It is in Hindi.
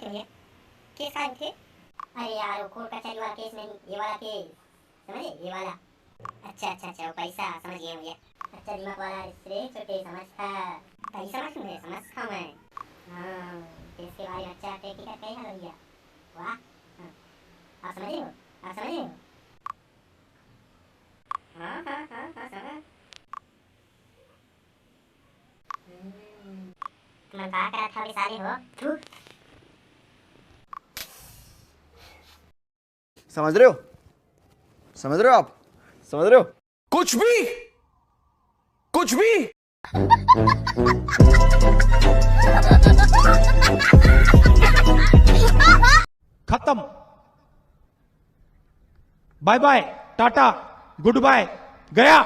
क्यों है? केस काहे थे? अरे यार वो कोर्ट कचहरी वाला केस नहीं, ये वाला केस समझे, ये वाला। अच्छा वो पैसा समझ गया मुझे। अच्छा दिमाग वाला इससे छोटे समझता कहीं समझता मैं। हाँ केस के बारे में अच्छा टेक्निकल कहीं है भैया। वाह हाँ। आप समझ रहे हो, आप समझ रहे हो? हाँ समझ। तुम कहा करा था सारे हो तू। समझ रहे हो, समझ रहे हो आप, समझ रहे हो? कुछ भी, कुछ भी। खत्म। Bye bye, tata, good bye, गया।